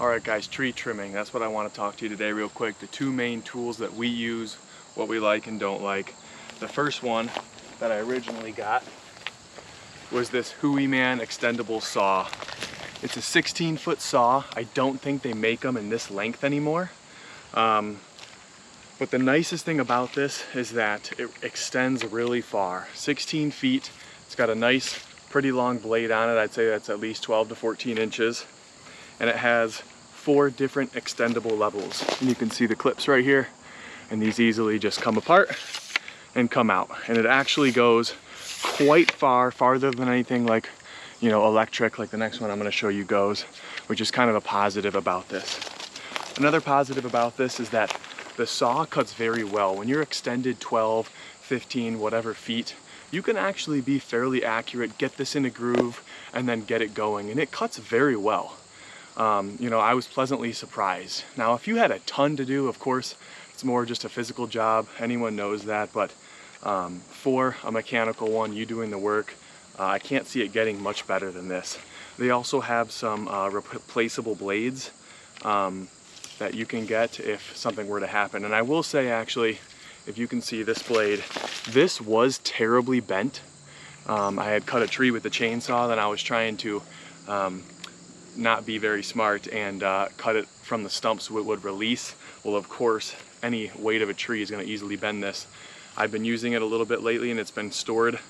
Alright guys, tree trimming, that's what I want to talk to you today real quick. The two main tools that we use, what we like and don't like. The first one that I originally got was this Hooyman extendable saw. It's a 16-foot saw. I don't think they make them in this length anymore. But the nicest thing about this is that it extends really far. 16 feet, it's got a nice, pretty long blade on it. I'd say that's at least 12 to 14 inches. And it has 4 different extendable levels. And you can see the clips right here, and these easily just come apart and come out. And it actually goes quite far, farther than anything like, you know, electric, like the next one I'm gonna show you goes, which is kind of a positive about this. Another positive about this is that the saw cuts very well. When you're extended 12, 15, whatever feet, you can actually be fairly accurate, get this in a groove, and then get it going. And it cuts very well. You know, I was pleasantly surprised. Now, if you had a ton to do, of course, it's more just a physical job. Anyone knows that, but for a mechanical one, you doing the work, I can't see it getting much better than this. They also have some replaceable blades that you can get if something were to happen. And I will say, actually, if you can see this blade, this was terribly bent. I had cut a tree with the chainsaw, then I was trying to not be very smart and cut it from the stump so it would release. Well, of course, any weight of a tree is going to easily bend this. I've been using it a little bit lately, and it's been stored,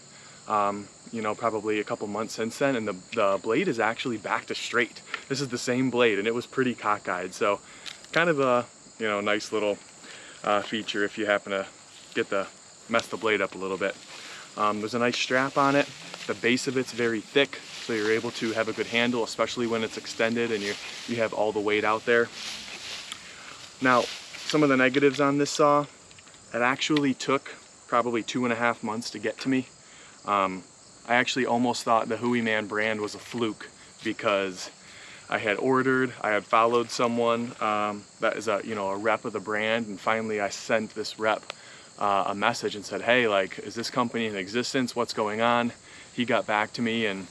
you know, probably a couple months since then, and the blade is actually back to straight. This is the same blade, and it was pretty cockeyed, so kind of a, you know, nice little feature if you happen to mess the blade up a little bit. There's a nice strap on it. The base of it's very thick, so you're able to have a good handle, especially when it's extended and you have all the weight out there. Now, some of the negatives on this saw, it actually took probably 2.5 months to get to me. I actually almost thought the Hooyman brand was a fluke, because I had followed someone that is a rep of the brand, and finally I sent this rep a message and said, hey, like, is this company in existence? What's going on? He got back to me and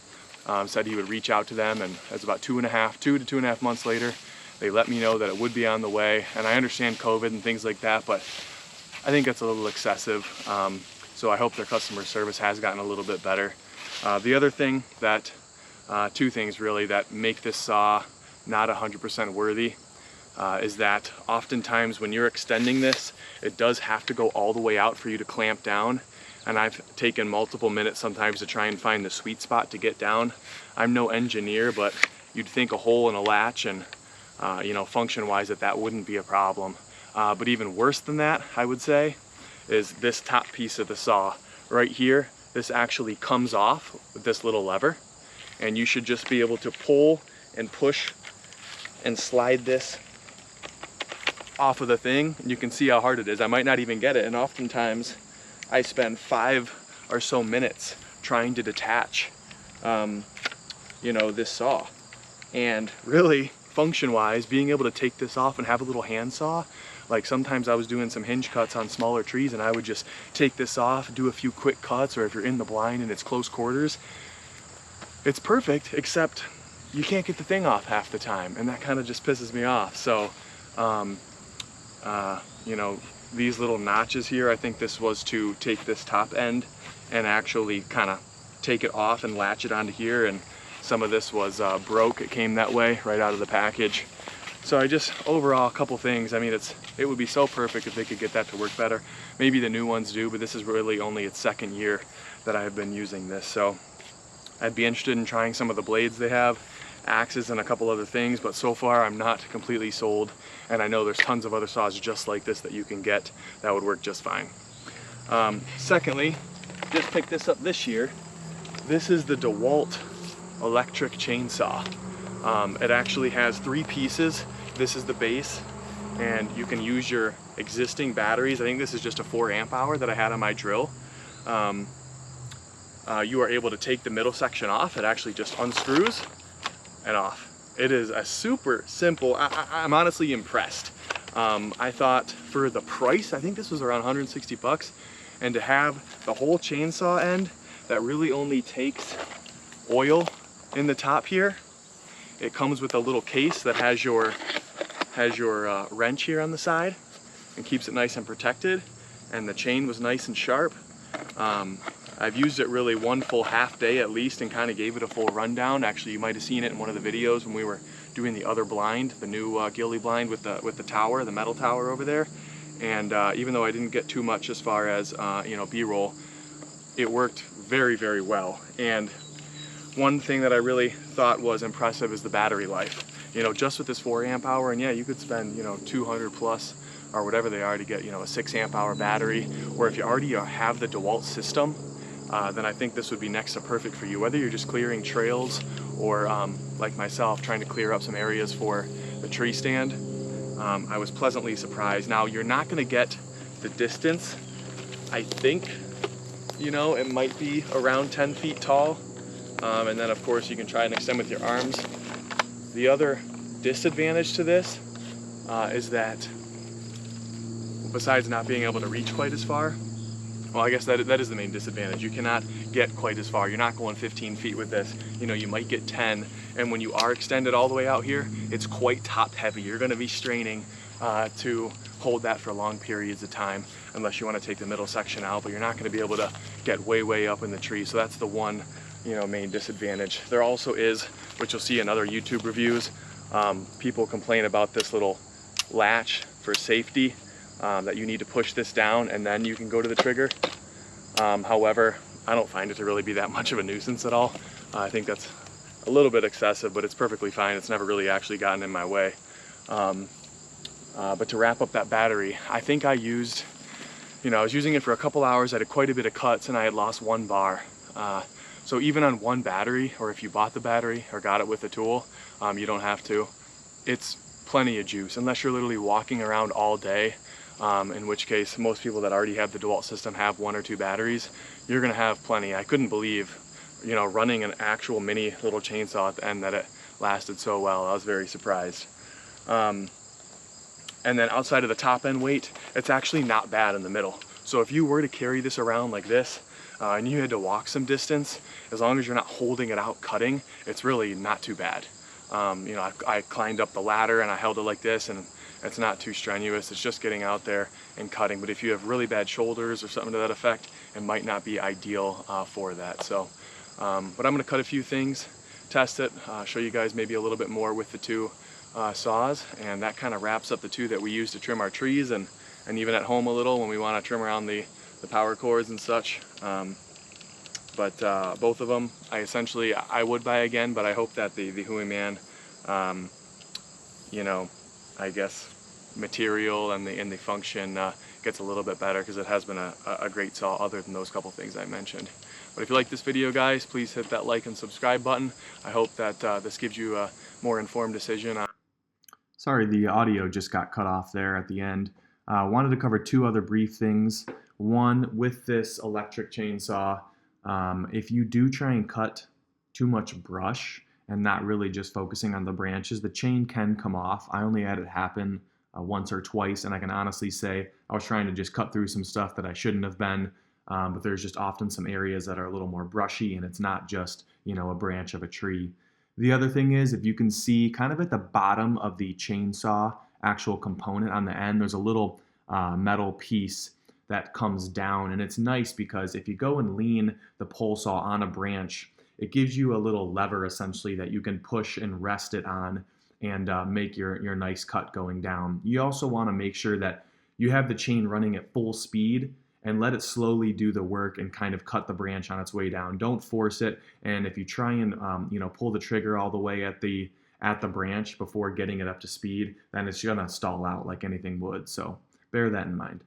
said he would reach out to them, and it was about 2 to 2.5 months later, they let me know that it would be on the way. And I understand COVID and things like that, but I think that's a little excessive. So I hope their customer service has gotten a little bit better. The other thing that, two things really that make this saw not 100% worthy is that oftentimes when you're extending this, it does have to go all the way out for you to clamp down. And I've taken multiple minutes sometimes to try and find the sweet spot to get down. I'm no engineer, but you'd think a hole in a latch and, you know, function-wise that wouldn't be a problem. But even worse than that, I would say, is this top piece of the saw. Right here, this actually comes off with this little lever, and you should just be able to pull and push and slide this off of the thing, and you can see how hard it is. I might not even get it, and oftentimes I spend 5 or so minutes trying to detach, you know, this saw. And really, function-wise, being able to take this off and have a little hand saw, like sometimes I was doing some hinge cuts on smaller trees, and I would just take this off, do a few quick cuts, or if you're in the blind and it's close quarters, it's perfect, except you can't get the thing off half the time, and that kind of just pisses me off. So, you know, these little notches here, I think this was to take this top end and actually kind of take it off and latch it onto here, and some of this was broke. It came that way right out of the package. So I just, overall, a couple things. I mean, it would be so perfect if they could get that to work better. Maybe the new ones do, but this is really only its 2nd year that I have been using this. So I'd be interested in trying some of the blades they have, axes and a couple other things, but so far I'm not completely sold, and I know there's tons of other saws just like this that you can get that would work just fine. Secondly, just picked this up this year. This is the Dewalt electric chainsaw. It actually has 3 pieces. This is the base, and you can use your existing batteries. I think this is just a 4 amp hour that I had on my drill. You are able to take the middle section off. It actually just unscrews and off. It is a super simple, I'm honestly impressed. I thought for the price, I think this was around 160 bucks, and to have the whole chainsaw end that really only takes oil in the top here, it comes with a little case that has your wrench here on the side and keeps it nice and protected, and the chain was nice and sharp. I've used it really one full half day at least and kind of gave it a full rundown. Actually, you might have seen it in one of the videos when we were doing the other blind, the new ghillie blind with the tower, the metal tower over there. And even though I didn't get too much as far as you know, B-roll, it worked very, very well. And one thing that I really thought was impressive is the battery life. You know, just with this 4 amp hour, and yeah, you could spend, you know, 200 plus or whatever they are to get, you know, a 6 amp hour battery. Or if you already have the Dewalt system, then I think this would be next to perfect for you. Whether you're just clearing trails or like myself, trying to clear up some areas for the tree stand, I was pleasantly surprised. Now, you're not gonna get the distance. I think, you know, it might be around 10 feet tall. And then of course you can try and extend with your arms. The other disadvantage to this is that besides not being able to reach quite as far, well, I guess that is the main disadvantage. You cannot get quite as far. You're not going 15 feet with this. You know, you might get 10, and when you are extended all the way out here, it's quite top heavy. You're gonna be straining to hold that for long periods of time, unless you wanna take the middle section out, but you're not gonna be able to get way, way up in the tree. So that's the one, you know, main disadvantage. There also is, which you'll see in other YouTube reviews, people complain about this little latch for safety, that you need to push this down and then you can go to the trigger. However, I don't find it to really be that much of a nuisance at all. I think that's a little bit excessive, but it's perfectly fine. It's never really actually gotten in my way. But to wrap up that battery, I think I used, you know, I was using it for a couple hours. I had quite a bit of cuts and I had lost 1 bar. So even on 1 battery, or if you bought the battery or got it with a tool, you don't have to. It's plenty of juice, unless you're literally walking around all day, in which case most people that already have the Dewalt system have 1 or 2 batteries. You're gonna have plenty. I couldn't believe, you know, running an actual mini little chainsaw at the end, that it lasted so well. I was very surprised. And then outside of the top end weight, it's actually not bad in the middle. So if you were to carry this around like this, and you had to walk some distance, as long as you're not holding it out cutting, it's really not too bad. You know, I climbed up the ladder and I held it like this, and it's not too strenuous. It's just getting out there and cutting. But if you have really bad shoulders or something to that effect, it might not be ideal for that. So, but I'm gonna cut a few things, test it, show you guys maybe a little bit more with the 2 saws, and that kind of wraps up the 2 that we use to trim our trees, and even at home a little when we want to trim around the power cords and such. But both of them I would buy again, but I hope that the Hooyman, you know, I guess material and the function gets a little bit better, because it has been a great saw other than those couple things I mentioned. But if you like this video, guys, please hit that like and subscribe button. I hope that this gives you a more informed decision. Sorry, the audio just got cut off there at the end. Wanted to cover 2 other brief things. One, with this electric chainsaw, if you do try and cut too much brush and not really just focusing on the branches, the chain can come off. I only had it happen once or twice, and I can honestly say I was trying to just cut through some stuff that I shouldn't have been, but there's just often some areas that are a little more brushy, and it's not just, you know, a branch of a tree. The other thing is, if you can see kind of at the bottom of the chainsaw actual component on the end, there's a little metal piece that comes down, and it's nice because if you go and lean the pole saw on a branch, it gives you a little lever essentially that you can push and rest it on and make your nice cut going down. You also want to make sure that you have the chain running at full speed and let it slowly do the work and kind of cut the branch on its way down. Don't force it, and if you try and you know, pull the trigger all the way at the branch before getting it up to speed, then it's gonna stall out like anything would. So bear that in mind.